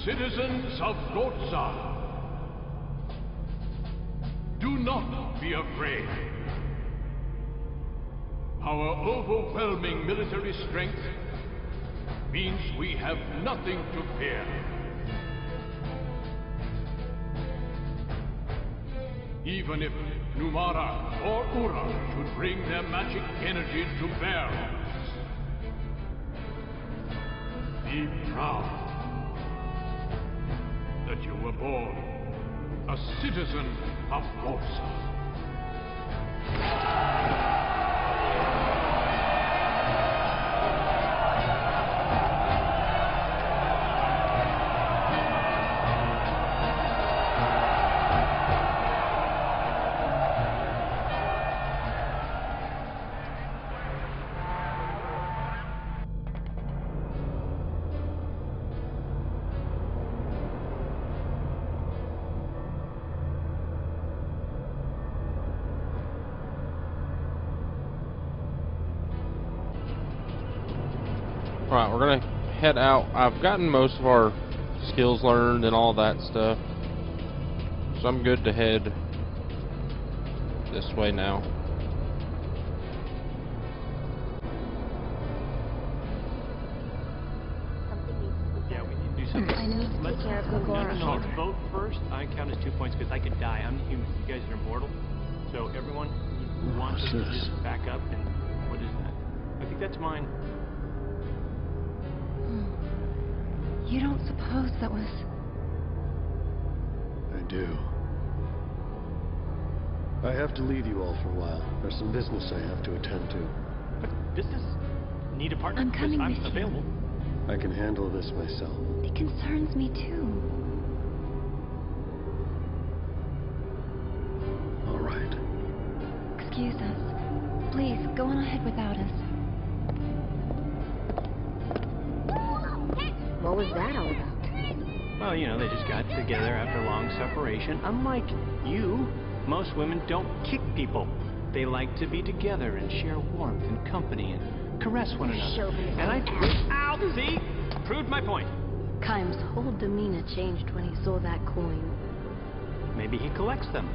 Citizens of Lotsa, do not be afraid. Our overwhelming military strength means we have nothing to fear. Even if Numara or Ura should bring their magic energy to bear on us, be proud that you were born a citizen of Lotsa. Alright, we're gonna head out. I've gotten most of our skills learned and all that stuff, so I'm good to head this way now. Yeah, we need to do something. I need to take care of Gogora. No, let's vote first. I count as 2 points because I could die. I'm human. You guys are immortal. So everyone who wants to just back up, and what is that? I think that's mine. You don't suppose that was... I do. I have to leave you all for a while. There's some business I have to attend to. But business? Need a partner? I'm coming I'm with you. available. I can handle this myself. It concerns me too. All right. Excuse us. Please, go on ahead without us. What was that all about? Well, you know, they just got together after a long separation. Unlike you, most women don't kick people. They like to be together and share warmth and company and caress one another. And I... Ow! See? Proved my point. Kaim's whole demeanor changed when he saw that coin. Maybe he collects them.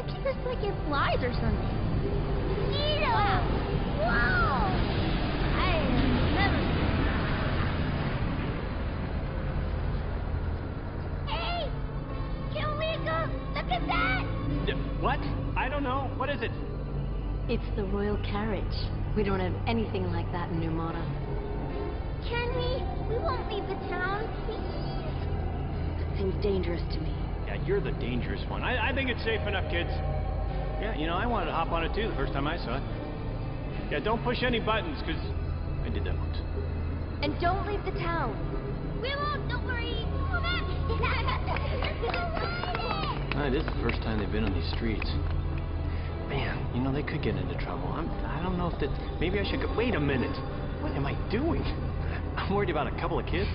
Keep us like it flies or something. Wow! Wow! I never... Hey! Can we go? Look at that! What? I don't know. What is it? It's the royal carriage. We don't have anything like that in Numara. Can we? We won't leave the town, please. That seems dangerous to me. Yeah, you're the dangerous one. I think it's safe enough, kids. Yeah, you know, I wanted to hop on it too the first time I saw it. Yeah, don't push any buttons, because I did that once. And don't leave the town. We won't, don't worry. Come back. This is the first time they've been on these streets. Man, you know, they could get into trouble. I don't know if that... Maybe I should go... Wait a minute. What am I doing? I'm worried about a couple of kids.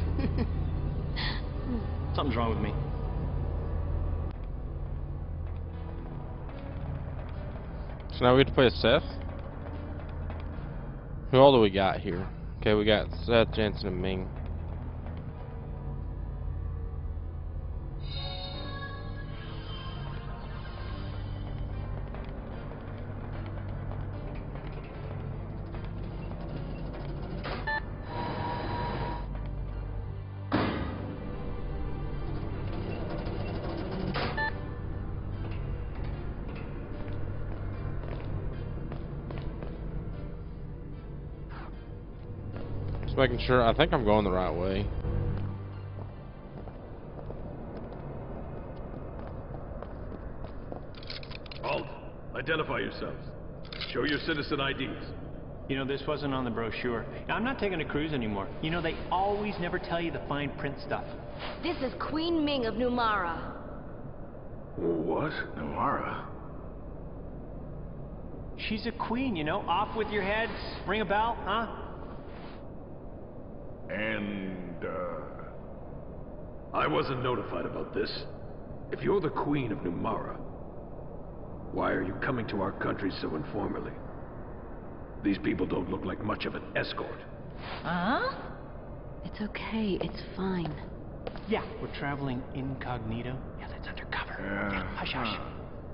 Something's wrong with me. So now we get to play as Seth. Who all do we got here? Okay, we got Seth, Jensen, and Ming. Just making sure. I think I'm going the right way. Halt! Identify yourselves. Show your citizen IDs. You know, this wasn't on the brochure. Now, I'm not taking a cruise anymore. You know, they always never tell you the fine print stuff. This is Queen Ming of Numara. What? Numara? She's a queen, you know. Off with your head. Ring a bell, huh? And, I wasn't notified about this. If you're the Queen of Numara, why are you coming to our country so informally? These people don't look like much of an escort. Huh? It's okay, it's fine. Yeah, we're traveling incognito. Yeah, that's undercover. Yeah, hush, hush.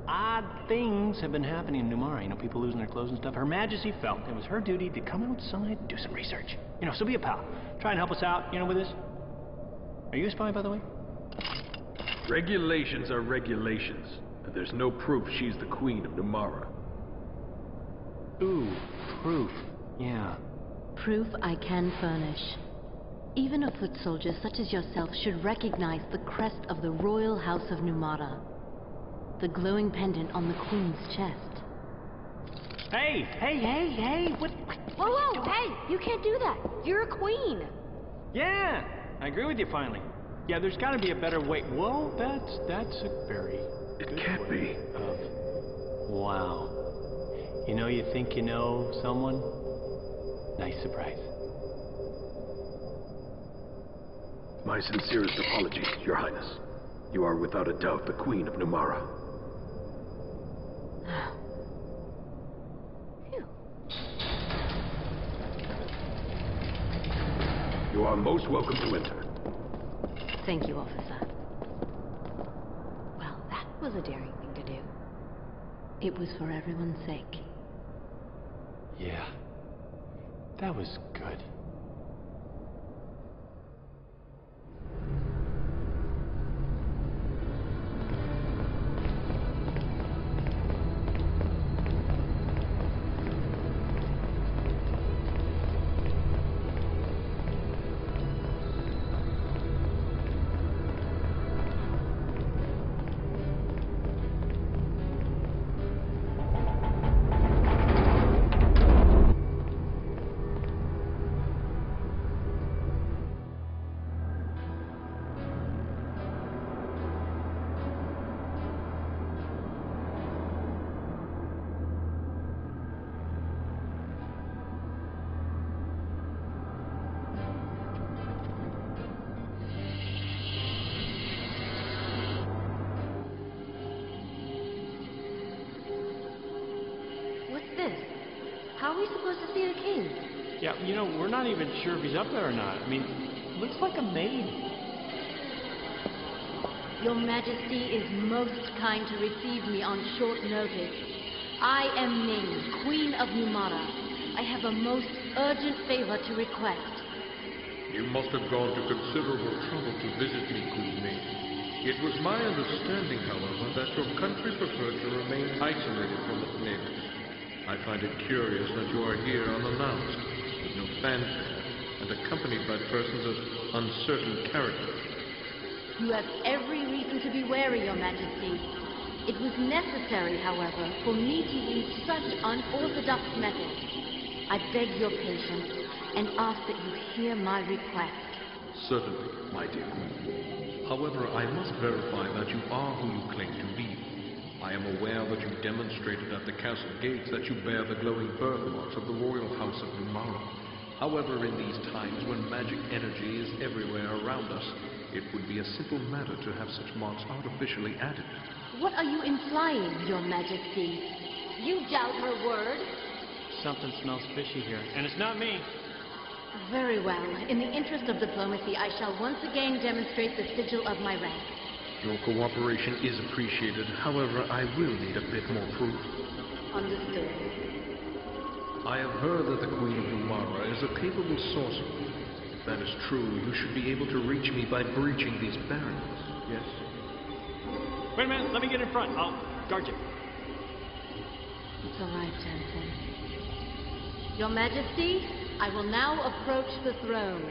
Odd things have been happening in Numara. You know, people losing their clothes and stuff. Her Majesty felt it was her duty to come outside and do some research. You know, so be a pal. Try and help us out, you know, with this. Are you a spy, by the way? Regulations are regulations, and there's no proof she's the Queen of Numara. Ooh, proof. Yeah. Proof I can furnish. Even a foot soldier such as yourself should recognize the crest of the Royal House of Numara. The glowing pendant on the Queen's chest. Hey! What Whoa, hey! You can't do that! You're a queen! Yeah, I agree with you finally. Yeah, there's got to be a better way. Whoa, that's a very It good can't way be. of. Wow. You know, you think you know someone? Nice surprise. My sincerest apologies, Your Highness. You are without a doubt the Queen of Numara. Phew. You are most welcome to enter. Thank you, officer. Well, that was a daring thing to do. It was for everyone's sake. Yeah, that was good. How are we supposed to see the king? Yeah, you know, we're not even sure if he's up there or not. I mean, looks like a maid. Your Majesty is most kind to receive me on short notice. I am named Queen of Numara. I have a most urgent favor to request. You must have gone to considerable trouble to visit me, Queen Maid. It was my understanding, however, that your country preferred to remain isolated from its neighbors. I find it curious that you are here unannounced, with no fanfare, and accompanied by persons of uncertain character. You have every reason to be wary, Your Majesty. It was necessary, however, for me to use such unorthodox methods. I beg your patience and ask that you hear my request. Certainly, my dear Queen. However, I must verify that you are who you claim to be. I am aware that you demonstrated at the castle gates that you bear the glowing birthmarks of the royal house of Numara. However, in these times when magic energy is everywhere around us, it would be a simple matter to have such marks artificially added. What are you implying, Your Majesty? You doubt her word? Something smells fishy here, and it's not me. Very well. In the interest of diplomacy, I shall once again demonstrate the sigil of my rank. Your cooperation is appreciated. However, I will need a bit more proof. Understood. I have heard that the Queen of Numara is a capable sorcerer. If that is true, you should be able to reach me by breaching these barriers, yes? Wait a minute, let me get in front. I'll guard you. It's all right, Jensen. Your Majesty, I will now approach the throne.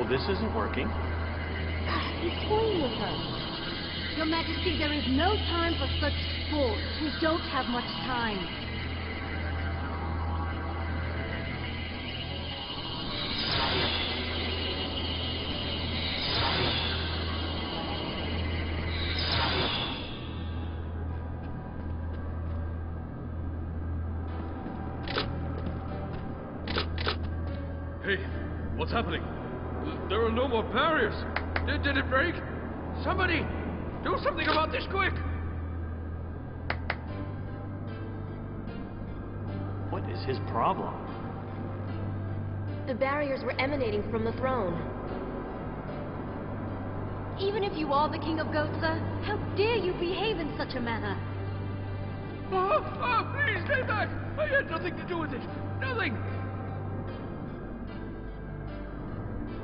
Well, this isn't working. He's toying with her. Your Majesty, there is no time for such sport. We don't have much time. Hey, what's happening? There are no more barriers. Did it break? Somebody, do something about this quick! What is his problem? The barriers were emanating from the throne. Even if you are the King of Gotha, how dare you behave in such a manner? Please stay back! I had nothing to do with it. Nothing!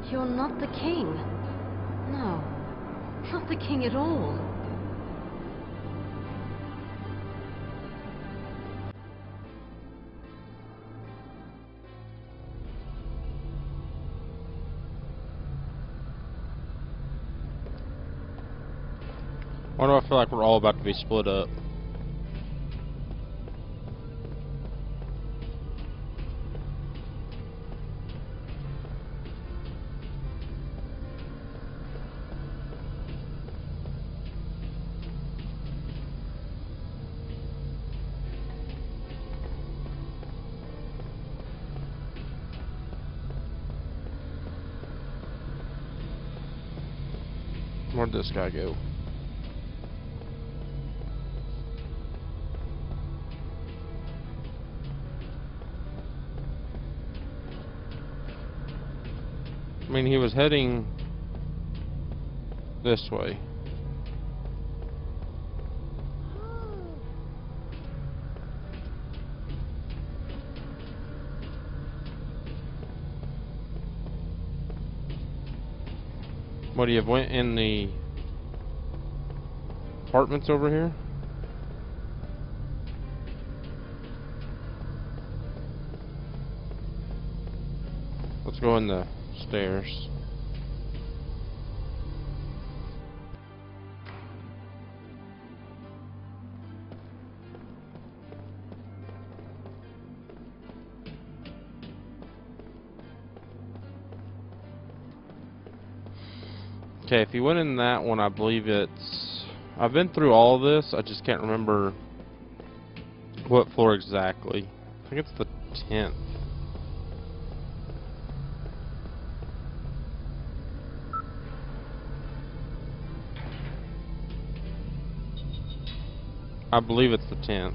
You're not the king. No, not the king at all. Why do I feel like we're all about to be split up? Where'd this guy go? I mean, he was heading this way. What, do you went in the apartments over here? Let's go in the stairs. Okay, if you went in that one, I believe it's... I've been through all of this, I just can't remember what floor exactly. I think it's the 10th. I believe it's the 10th.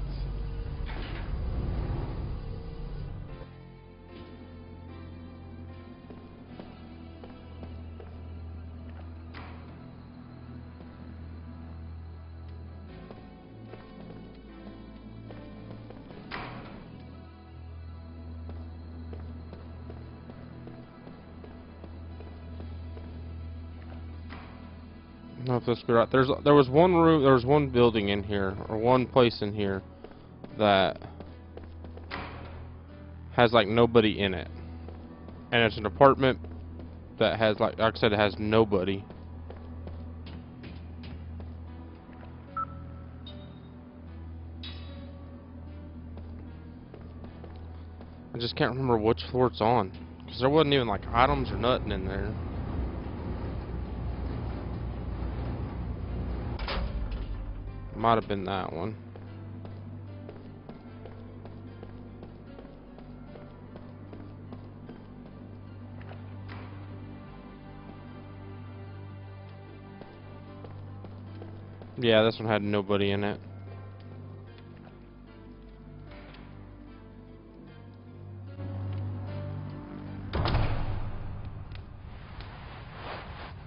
I don't know if this will be right. There was one room, there was one building in here, or one place in here that has like nobody in it, and it's an apartment that has like I said, it has nobody. I just can't remember which floor it's on, because there wasn't even like items or nothing in there. Might have been that one. Yeah, this one had nobody in it.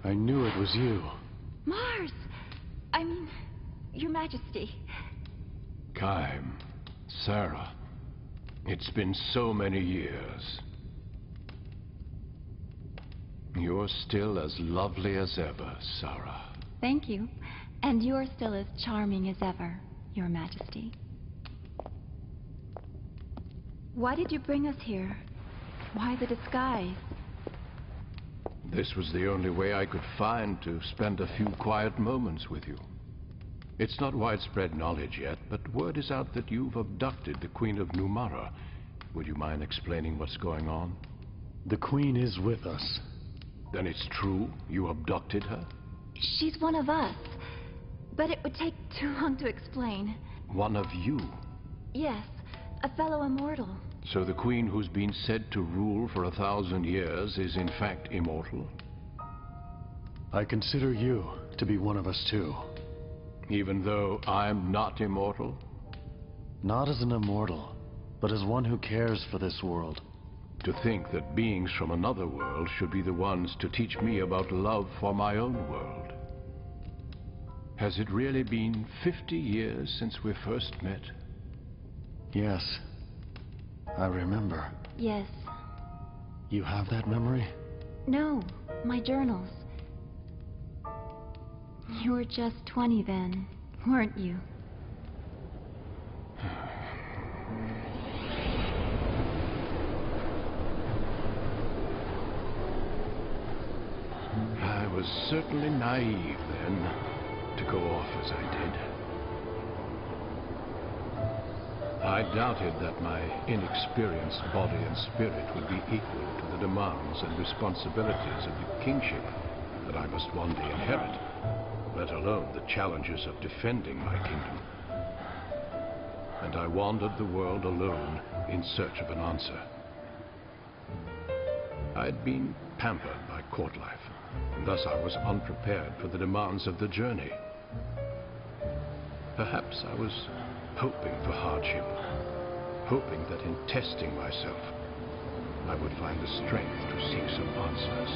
I knew it was you. Mars! I mean, Your Majesty. Kaim, Sarah. It's been so many years. You're still as lovely as ever, Sarah. Thank you. And you're still as charming as ever, Your Majesty. Why did you bring us here? Why the disguise? This was the only way I could find to spend a few quiet moments with you. It's not widespread knowledge yet, but word is out that you've abducted the Queen of Numara. Would you mind explaining what's going on? The Queen is with us. Then it's true you abducted her? She's one of us. But it would take too long to explain. One of you? Yes, a fellow immortal. So the Queen who's been said to rule for 1,000 years is in fact immortal? I consider you to be one of us too. Even though I'm not immortal? Not as an immortal, but as one who cares for this world. To think that beings from another world should be the ones to teach me about love for my own world. Has it really been 50 years since we first met? Yes. I remember. Yes. You have that memory? No, my journals. You were just 20 then, weren't you? I was certainly naive then, to go off as I did. I doubted that my inexperienced body and spirit would be equal to the demands and responsibilities of the kingship that I must one day inherit, let alone the challenges of defending my kingdom. And I wandered the world alone in search of an answer. I'd been pampered by court life, and thus I was unprepared for the demands of the journey. Perhaps I was hoping for hardship, hoping that in testing myself, I would find the strength to seek some answers.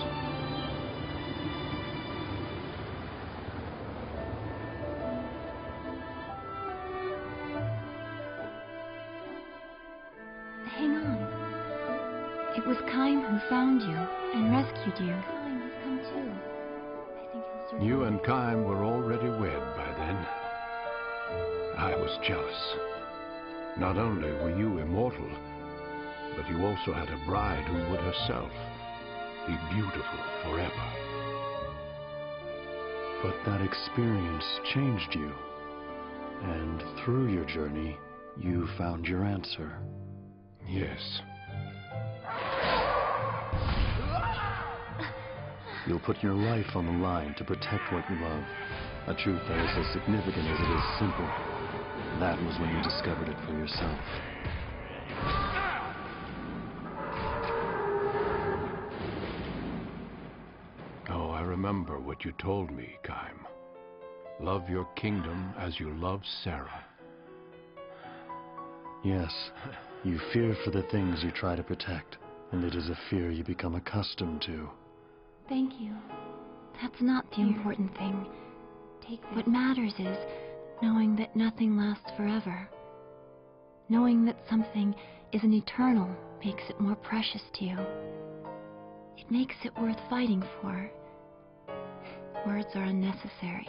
Hang on. It was Kaim who found you and rescued you. Kaim has come too. I think he'll survive. You and Kaim were already wed by then. I was jealous. Not only were you immortal, but you also had a bride who would herself be beautiful forever. But that experience changed you. And through your journey, you found your answer. Yes. You'll put your life on the line to protect what you love. A truth that is as significant as it is simple. That was when you discovered it for yourself. Oh, I remember what you told me, Kaim. Love your kingdom as you love Sarah. Yes, you fear for the things you try to protect, and it is a fear you become accustomed to. Thank you. That's not the important thing. What matters is knowing that nothing lasts forever. Knowing that something isn't eternal makes it more precious to you. It makes it worth fighting for. Words are unnecessary.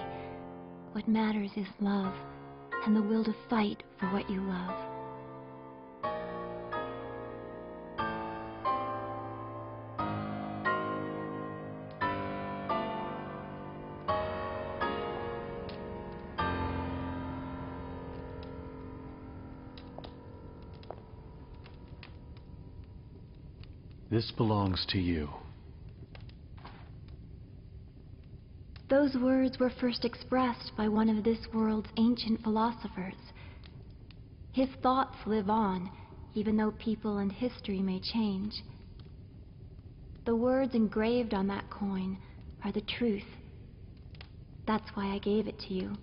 What matters is love and the will to fight for what you love. This belongs to you. Those words were first expressed by one of this world's ancient philosophers. His thoughts live on, even though people and history may change. The words engraved on that coin are the truth. That's why I gave it to you.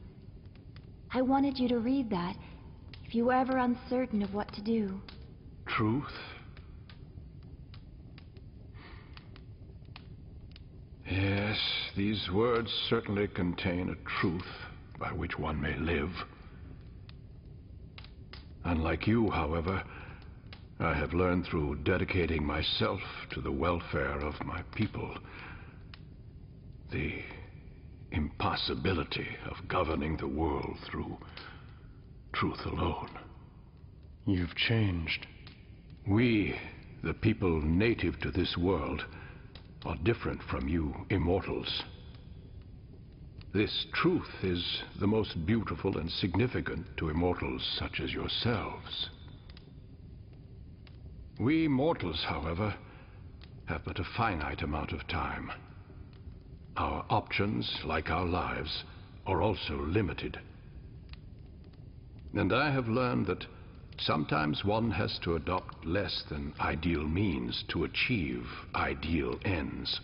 I wanted you to read that, if you were ever uncertain of what to do. Truth? Yes, these words certainly contain a truth by which one may live. Unlike you, however, I have learned through dedicating myself to the welfare of my people the impossibility of governing the world through truth alone. You've changed. We, the people native to this world, are different from you immortals. This truth is the most beautiful and significant to immortals such as yourselves. We mortals, however, have but a finite amount of time. Our options, like our lives, are also limited. And I have learned that sometimes one has to adopt less than ideal means to achieve ideal ends.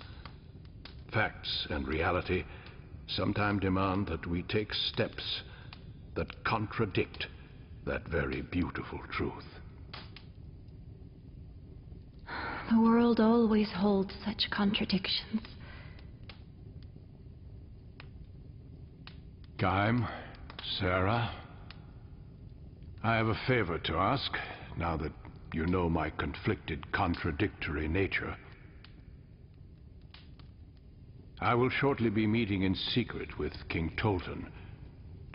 Facts and reality sometimes demand that we take steps that contradict that very beautiful truth. The world always holds such contradictions. Gaim, Sarah, I have a favor to ask, now that you know my conflicted, contradictory nature. I will shortly be meeting in secret with King Tolton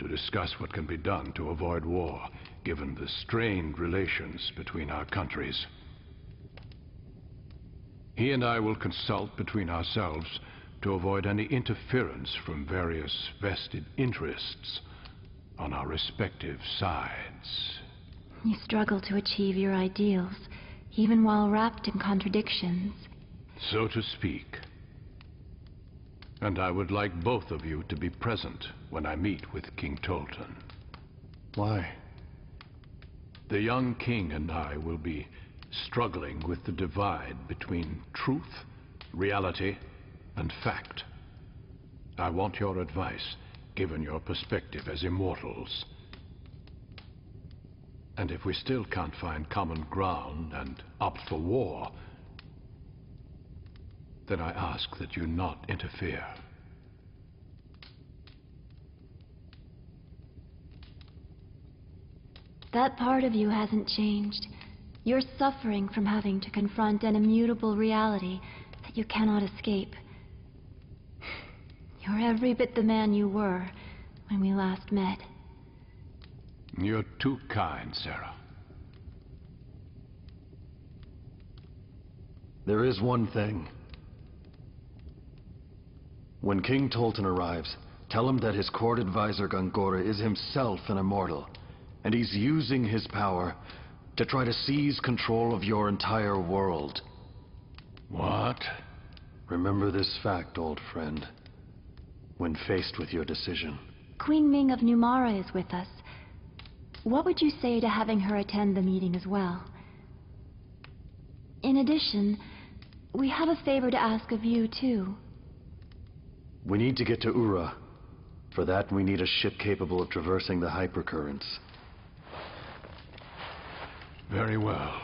to discuss what can be done to avoid war, given the strained relations between our countries. He and I will consult between ourselves to avoid any interference from various vested interests on our respective sides. You struggle to achieve your ideals, even while wrapped in contradictions. So to speak. And I would like both of you to be present when I meet with King Tolton. Why? The young king and I will be struggling with the divide between truth, reality, and fact. I want your advice, given your perspective as immortals. And if we still can't find common ground and opt for war, then I ask that you not interfere. That part of you hasn't changed. You're suffering from having to confront an immutable reality that you cannot escape. You're every bit the man you were when we last met. You're too kind, Sarah. There is one thing. When King Tolton arrives, tell him that his court advisor Gongora is himself an immortal, and he's using his power to try to seize control of your entire world. What? Remember this fact, old friend, when faced with your decision. Queen Ming of Numara is with us. What would you say to having her attend the meeting as well? In addition, we have a favor to ask of you, too. We need to get to Ura. For that, we need a ship capable of traversing the hypercurrents. Very well.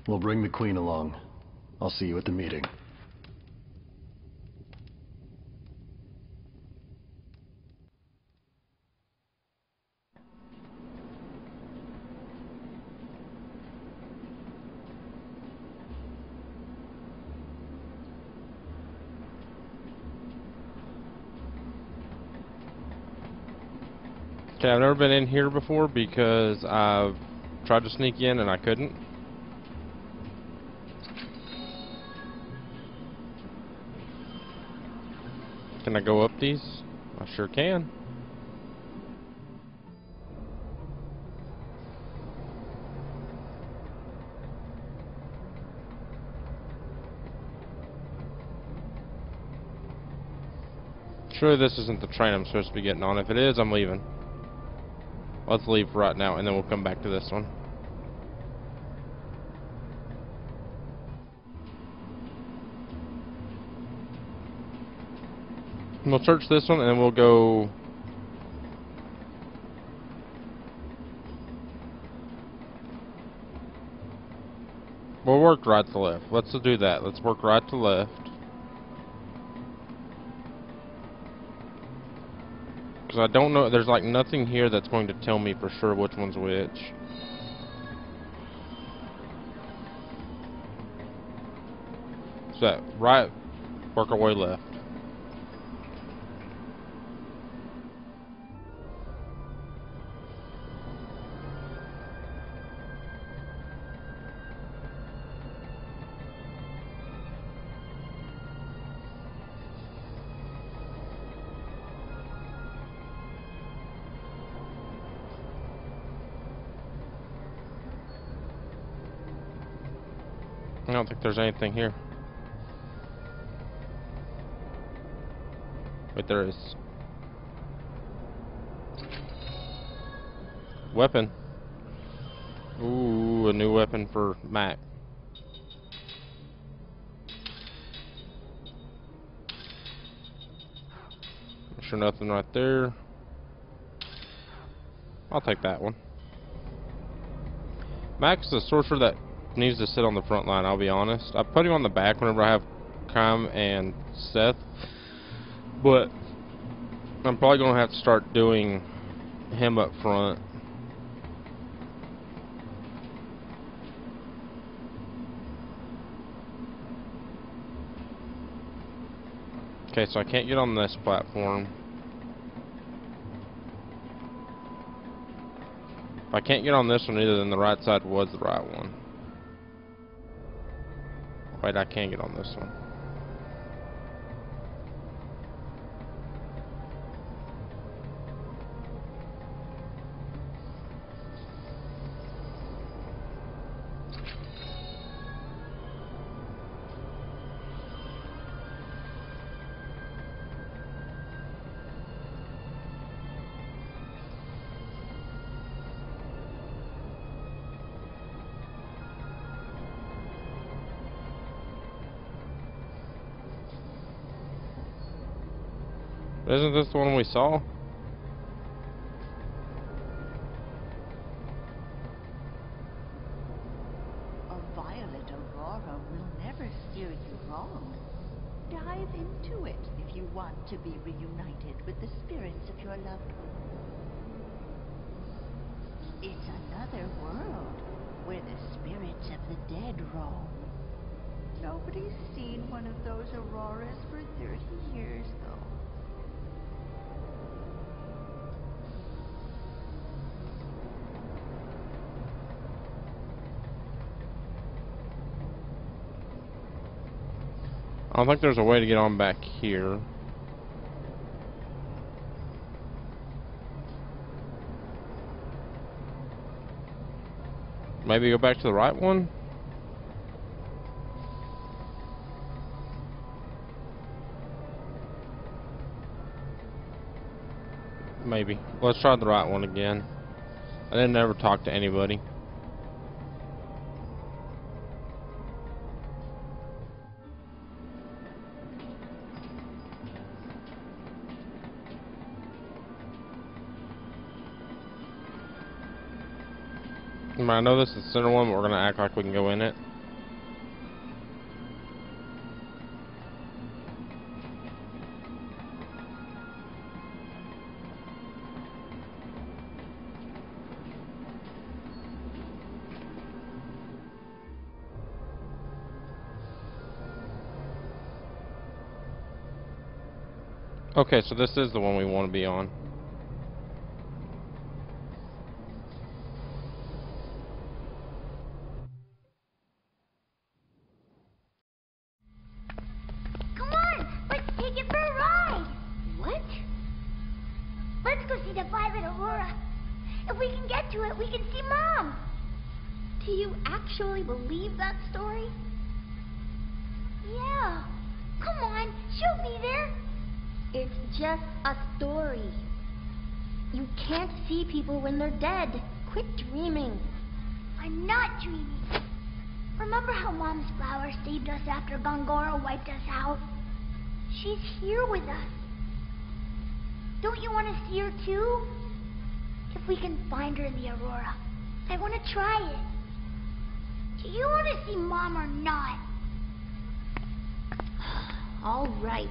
We'll bring the Queen along. I'll see you at the meeting. Okay, I've never been in here before because I've tried to sneak in and I couldn't. Can I go up these? I sure can. Surely this isn't the train I'm supposed to be getting on. If it is, I'm leaving. Let's leave right now, and then we'll come back to this one. And we'll search this one, and then we'll go... We'll work right to left. Let's do that. Let's work right to left. Because I don't know, there's like nothing here that's going to tell me for sure which one's which. So that right, work our way left. I don't think there's anything here. Wait, there is. Weapon. Ooh, a new weapon for Mac. Sure, nothing right there. I'll take that one. Mac's the sorcerer that needs to sit on the front line, I'll be honest. I put him on the back whenever I have Cam and Seth, but I'm probably going to have to start doing him up front. Okay, so I can't get on this platform. If I can't get on this one either, then the right side was the right one. Wait, I can get on this one. Isn't this the one we saw? A violet aurora will never steer you wrong. Dive into it if you want to be reunited with the spirits of your loved ones. It's another world where the spirits of the dead roam. Nobody's seen one of those auroras for 30 years, though. I don't think there's a way to get on back here. Maybe go back to the right one? Maybe. Let's try the right one again. I didn't ever talk to anybody. I know this is the center one, but we're gonna act like we can go in it. Okay, so this is the one we want to be on. Come on, let's take it for a ride. What? Let's go see the violet aurora. If we can get to it, we can see Mom. Do you actually believe that story? Yeah. Come on, she'll be there. It's just a story. You can't see people when they're dead. Quit dreaming. I'm not dreaming. Remember how Mom's flower saved us after Gongora wiped us out? She's here with us. Don't you want to see her too? If we can find her in the aurora, I want to try it. Do you want to see Mom or not? All right.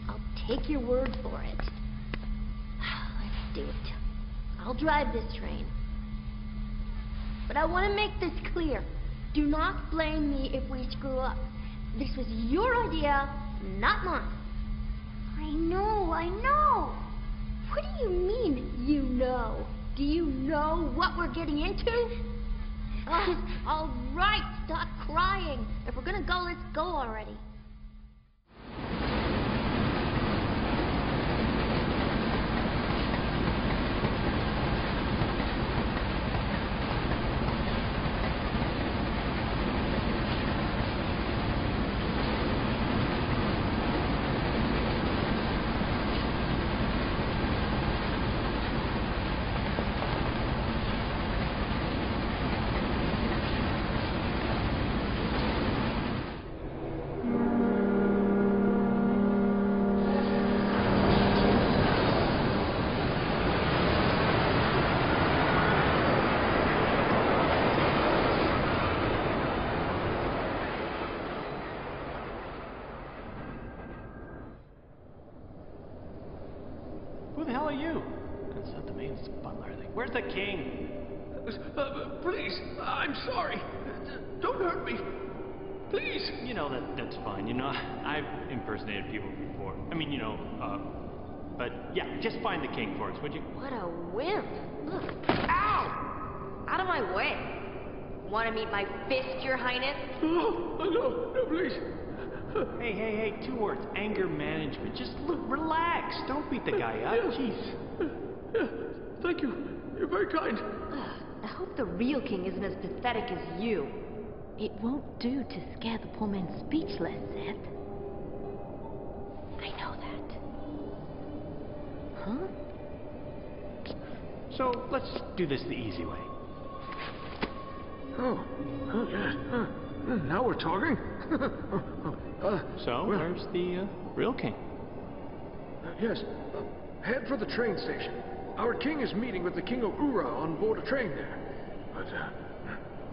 I'll take your word for it. Let's do it. I'll drive this train. But I want to make this clear. Do not blame me if we screw up. This was your idea, not mine. I know, I know. What do you mean, you know? Do you know what we're getting into? All right, stop crying. If we're gonna go, let's go already. the hell are you? That's not the maid's butler, I think. Where's the king? Please, I'm sorry. Don't hurt me. Please. You know, that's fine. You know, I've impersonated people before. I mean, you know, but yeah, just find the king for us, would you? What a wimp. Ugh. Ow! Out of my way. Want to meet my fist, Your Highness? No, please. Hey, 2 words. Anger management. Just look, relax. Don't beat the guy up. Jeez. Yeah, thank you. You're very kind. Ugh, I hope the real king isn't as pathetic as you. It won't do to scare the poor man speechless, Seth. I know that. Huh? So, let's do this the easy way. Oh, yeah. Now we're talking. So, where's the real king? Yes. Head for the train station. Our king is meeting with the king of Ura on board a train there. But,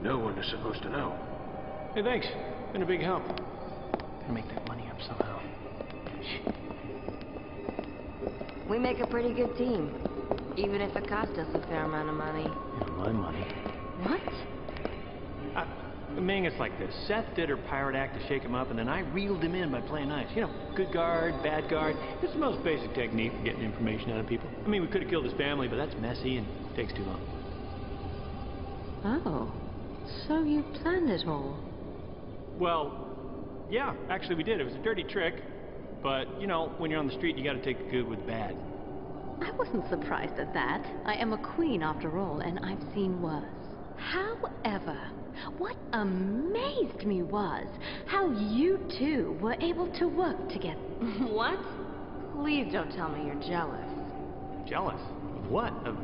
no one is supposed to know. Hey, thanks. Been a big help. Gotta make that money up somehow. We make a pretty good team. Even if it cost us a fair amount of money. Yeah, my money. What? Ming, it's like this. Seth did her pirate act to shake him up, and then I reeled him in by playing nice. You know, good guard, bad guard. It's the most basic technique for getting information out of people. I mean, we could have killed his family, but that's messy and takes too long. Oh, so you planned it all. Well, yeah, actually we did. It was a dirty trick. But, you know, when you're on the street, you gotta take the good with the bad. I wasn't surprised at that. I am a queen after all, and I've seen worse. However, what amazed me was how you two were able to work together. What? Please don't tell me you're jealous. Jealous? Of what? Of...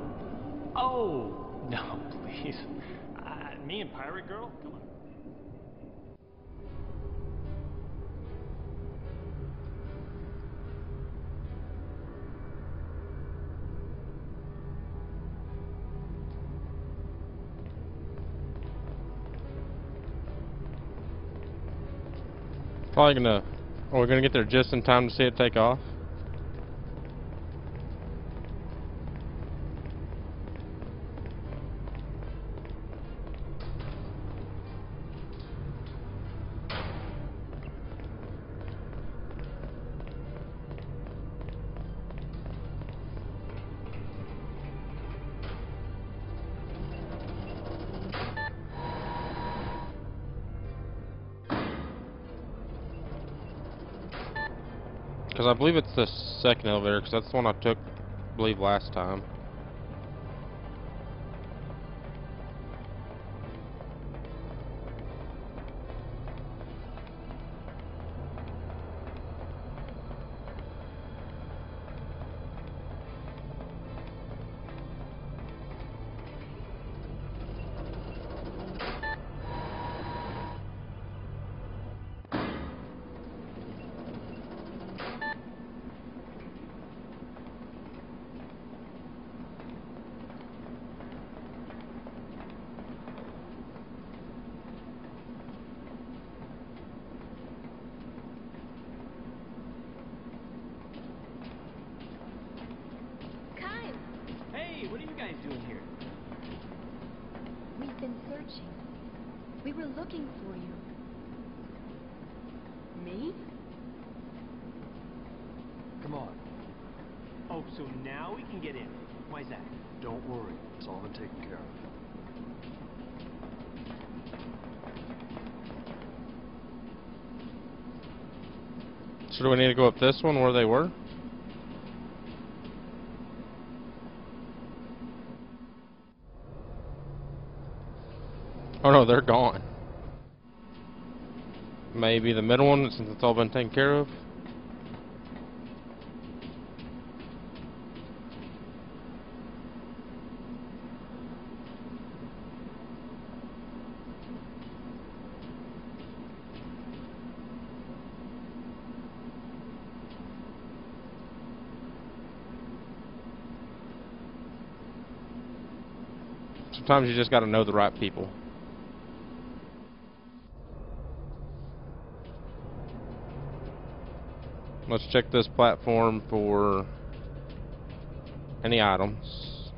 Oh, no, please. Me and Pirate Girl? Come on. Probably gonna... Are we gonna get there just in time to see it take off? Because I believe it's the second elevator, because that's the one I took, I believe, last time. Hey, what are you guys doing here? We've been searching. We were looking for you. Me? Come on. Oh, so now we can get in. Why's that? Don't worry. It's all been taken care of. So do we need to go up this one where they were? Oh no, they're gone. Maybe the middle one, since it's all been taken care of. Sometimes you just gotta know the right people. Let's check this platform for Any items?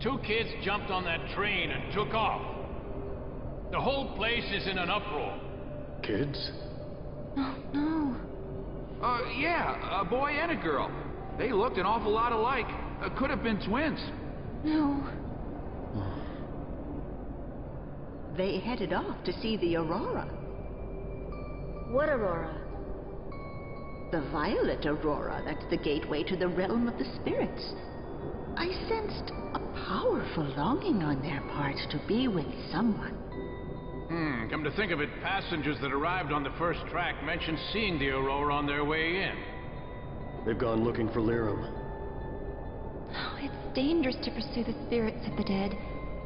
Two kids jumped on that train and took off. The whole place is in an uproar. Kids? Oh, no. Yeah, a boy and a girl. They looked an awful lot alike. Could have been twins. No. They headed off to see the aurora. What aurora? The violet aurora that's the gateway to the realm of the spirits. I sensed a powerful longing on their part to be with someone. Come to think of it, passengers that arrived on the first track mentioned seeing the aurora on their way in. They've gone looking for Lirum. Oh, it's dangerous to pursue the spirits of the dead.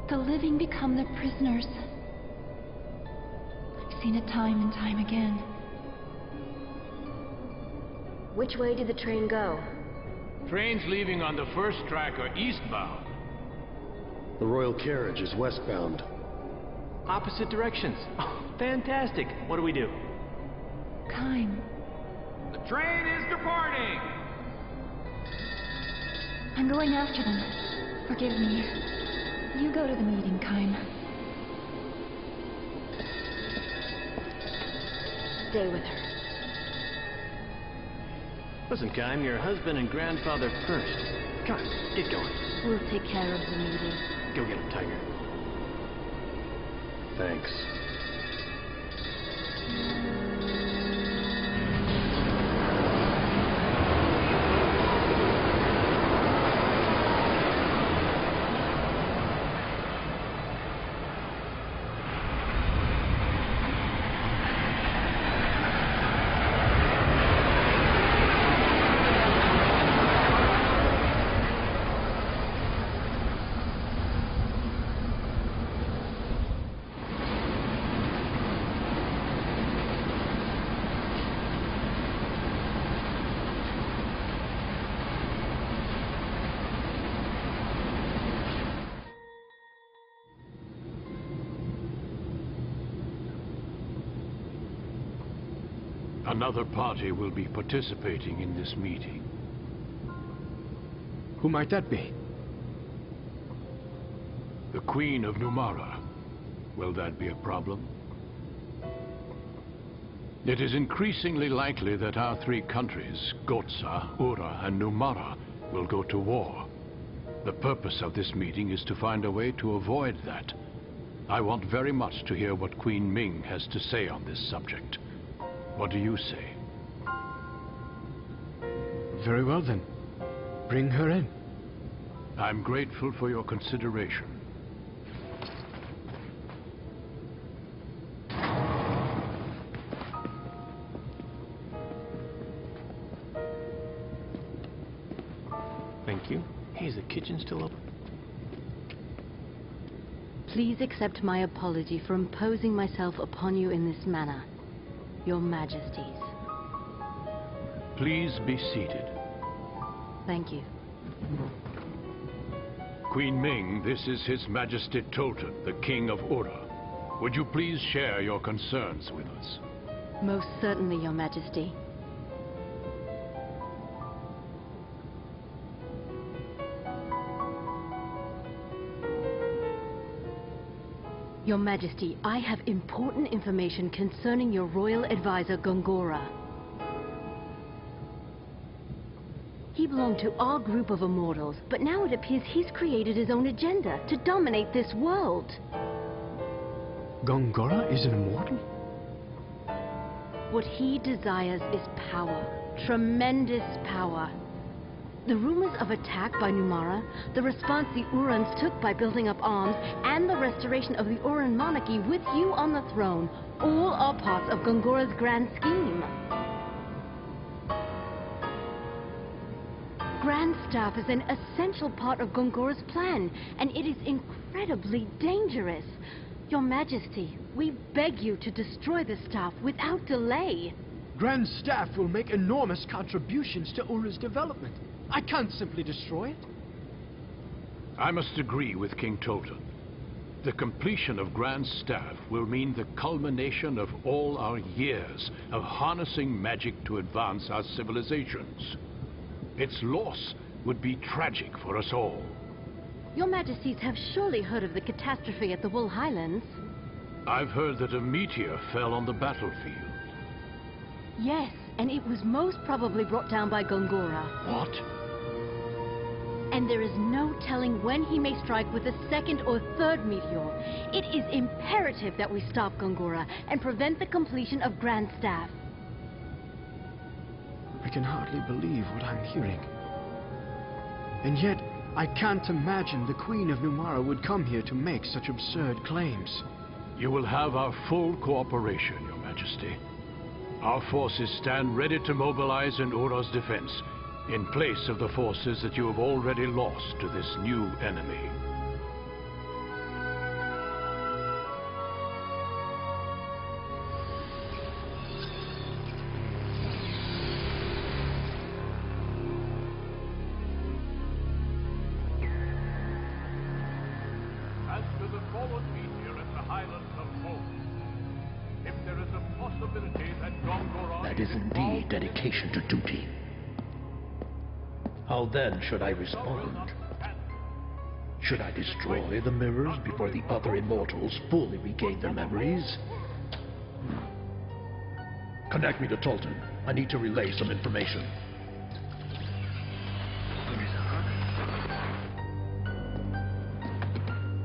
The living become their prisoners. I've seen it time and time again. Which way did the train go? Trains leaving on the first track are eastbound. The royal carriage is westbound. Opposite directions. Oh, fantastic. What do we do? Kime. The train is departing! I'm going after them. Forgive me. You go to the meeting, Kime. Stay with her. Listen, Kime, your husband and grandfather first. Come on, get going. We'll take care of the meeting. Go get him, Tiger. Thanks. Another party will be participating in this meeting. Who might that be? The Queen of Numara. Will that be a problem? It is increasingly likely that our three countries, Gotza, Ura, and Numara, will go to war. The purpose of this meeting is to find a way to avoid that. I want very much to hear what Queen Ming has to say on this subject. What do you say? Very well then. Bring her in. I'm grateful for your consideration. Thank you. Hey, is the kitchen still open? Please accept my apology for imposing myself upon you in this manner. Your Majesties. Please be seated. Thank you. Queen Ming, this is His Majesty Tolton, the King of Ura. Would you please share your concerns with us? Most certainly, Your Majesty. Your Majesty, I have important information concerning your royal advisor, Gongora. He belonged to our group of immortals, but now it appears he's created his own agenda to dominate this world. Gongora is an immortal? What he desires is power. Tremendous power. The rumors of attack by Numara, the response the Urans took by building up arms, and the restoration of the Uran monarchy with you on the throne, all are parts of Gongora's grand scheme. Grand Staff is an essential part of Gongora's plan, and it is incredibly dangerous. Your Majesty, we beg you to destroy the staff without delay. Grand Staff will make enormous contributions to Ura's development. I can't simply destroy it. I must agree with King Tolton. The completion of Grand Staff will mean the culmination of all our years of harnessing magic to advance our civilizations. Its loss would be tragic for us all. Your Majesties have surely heard of the catastrophe at the Wool Highlands. I've heard that a meteor fell on the battlefield. Yes, and it was most probably brought down by Gongora. What? And there is no telling when he may strike with a second or third meteor. It is imperative that we stop Gongora and prevent the completion of Grand Staff. I can hardly believe what I'm hearing. And yet, I can't imagine the Queen of Numara would come here to make such absurd claims. You will have our full cooperation, Your Majesty. Our forces stand ready to mobilize in Ura's defense, in place of the forces that you have already lost to this new enemy. As to the fallen meteor at the Highlands of Hope, if there is a possibility that Gongora... That is indeed dedication to duty. How then should I respond? Should I destroy the mirrors before the other immortals fully regain their memories? Connect me to Tolton. I need to relay some information.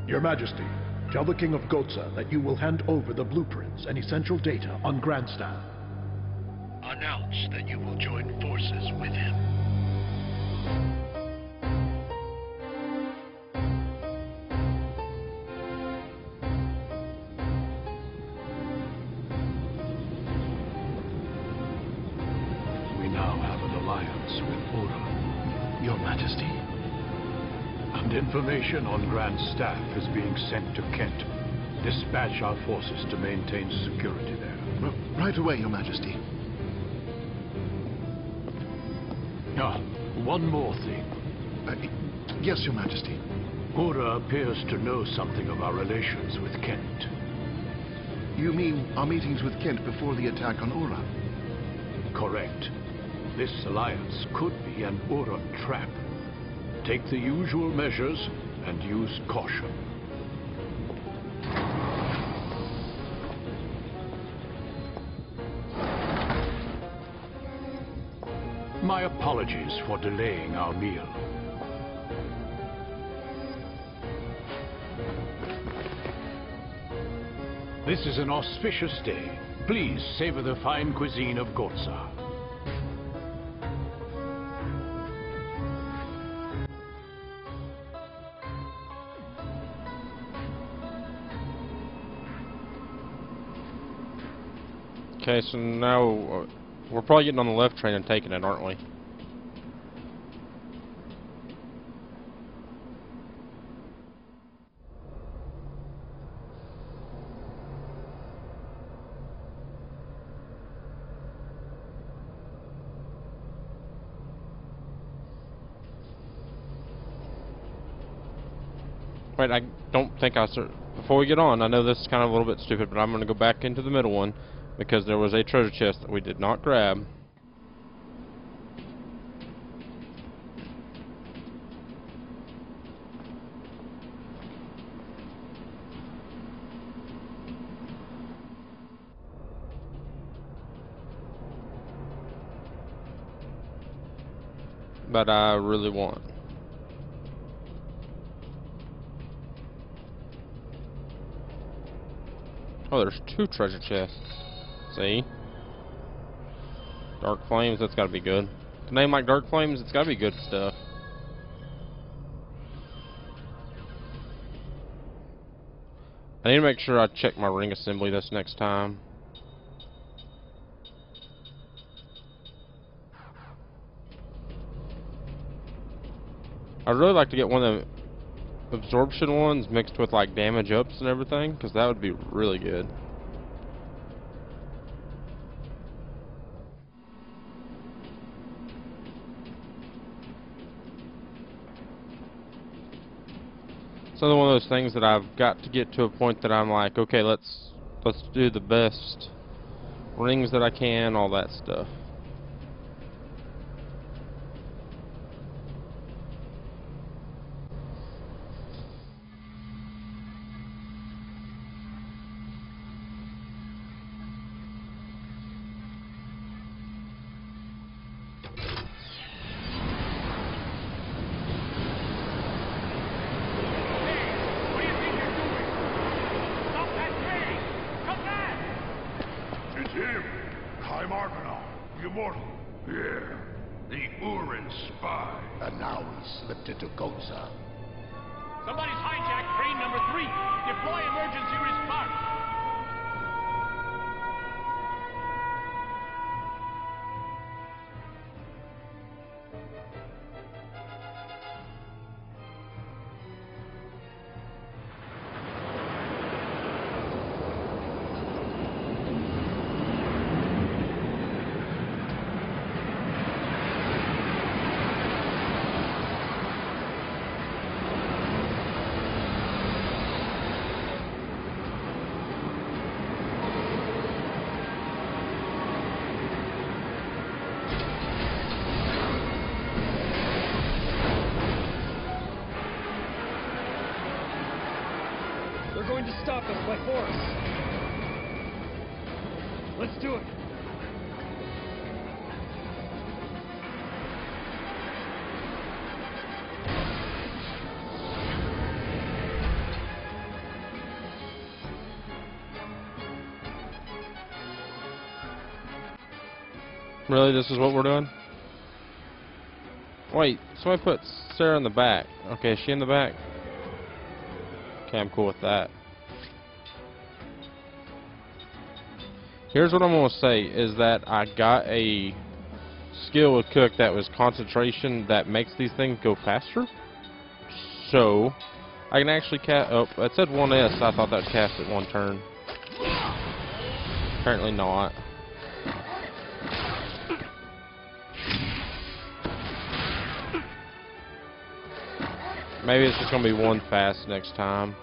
Your Majesty, tell the King of Gotza that you will hand over the blueprints and essential data on Grandstaff. Announce that you will join forces with him. We now have an alliance with Ura, Your Majesty. And information on Grand Staff is being sent to Kent. Dispatch our forces to maintain security there. Right away, Your Majesty. Ah, one more thing. Yes, Your Majesty. Ura appears to know something of our relations with Kent. You mean our meetings with Kent before the attack on Ura? Correct. This alliance could be an Ura trap. Take the usual measures and use caution. My apologies for delaying our meal. This is an auspicious day. Please savor the fine cuisine of Gotza. Okay, so now we're probably getting on the left train and taking it, aren't we? Wait, I don't think before we get on, I know this is kind of a little bit stupid, but I'm going to go back into the middle one because there was a treasure chest that we did not grab. But I really want. Oh, there's 2 treasure chests. See? Dark Flames, that's gotta be good. A name like Dark Flames, it's gotta be good stuff. I need to make sure I check my ring assembly this next time. I'd really like to get one of the absorption ones mixed with like damage ups and everything, because that would be really good. another one of those things that I've got to get to a point that I'm like, okay, let's do the best rings that I can, all that stuff. It's him! Kai Markanov, the immortal. Yeah, the Urin spy. And now he slipped into Goza. Somebody's hijacked crane number 3. Deploy emergency response. They're going to stop us by force. Let's do it. Really, this is what we're doing? Wait, somebody put Sarah in the back. Okay, is she in the back? Okay, I'm cool with that. Here's what I'm going to say, is that I got a skill with Cook that was concentration that makes these things go faster. So, I can actually cast... Oh, it said 1S. I thought that would cast it one turn. Apparently not. Maybe it's just going to be one fast next time.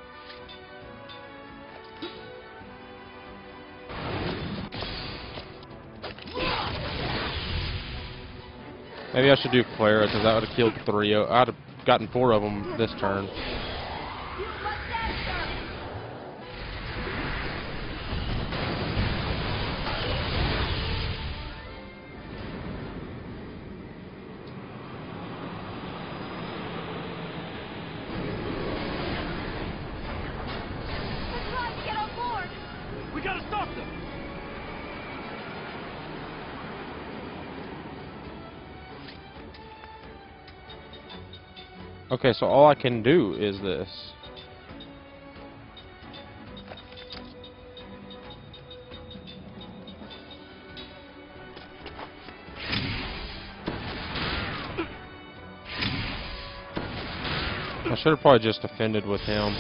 Maybe I should do Clara, because that would have killed 3. I'd have gotten 4 of them this turn. We gotta stop them! Okay, so all I can do is this. I should have probably just offended with him.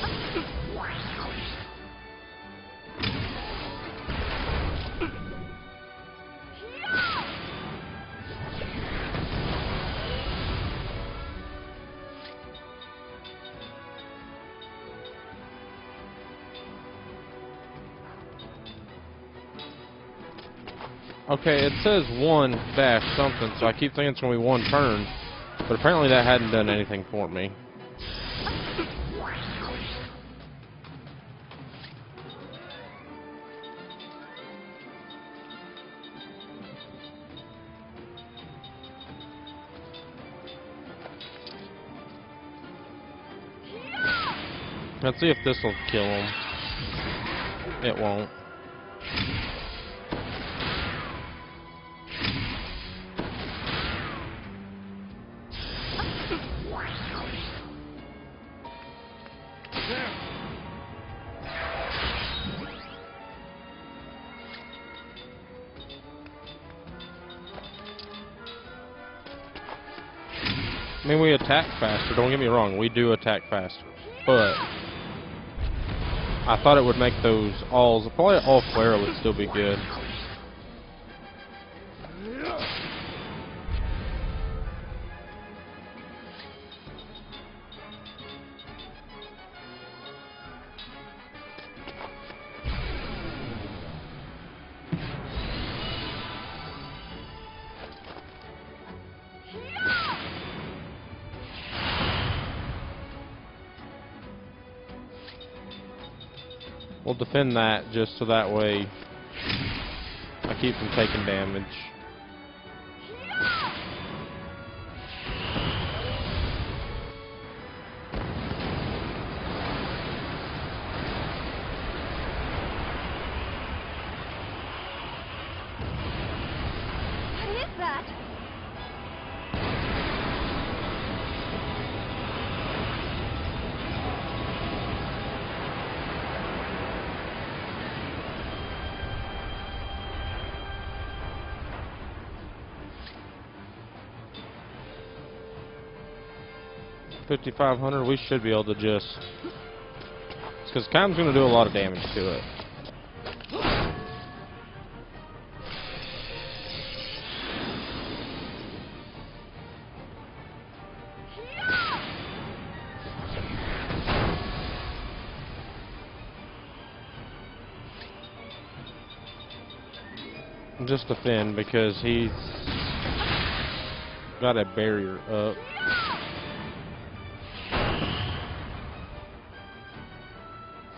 Okay, it says 1 dash something, so I keep thinking it's going to be 1 turn. But apparently that hadn't done anything for me. Let's see if this will kill him. It won't. I mean, we attack faster, don't get me wrong, we do attack faster, but I thought it would make those alls, probably all flare would still be good. We'll defend that just so that way I keep from taking damage. What is that? $5,500, we should be able to just... Because Cam's going to do a lot of damage to it. Just defend because he's got a barrier up.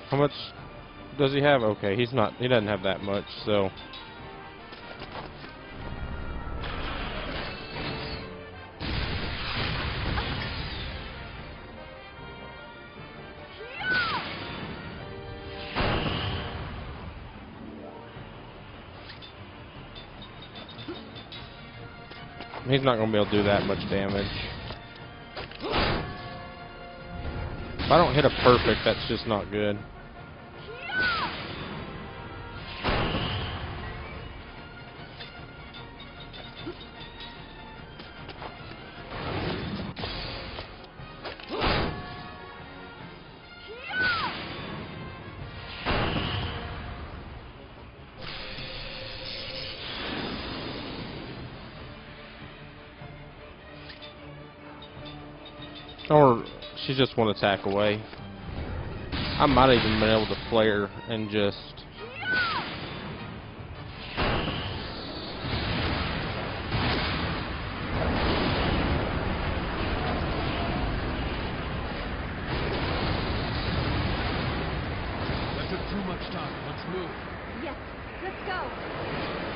How much does he have? Okay, he doesn't have that much, so he's not going to be able to do that much damage. If I don't hit a perfect, that's just not good. Or she's just one attack away. I might have even been able to flare and just... That took too much time. Let's move. Yes, let's go.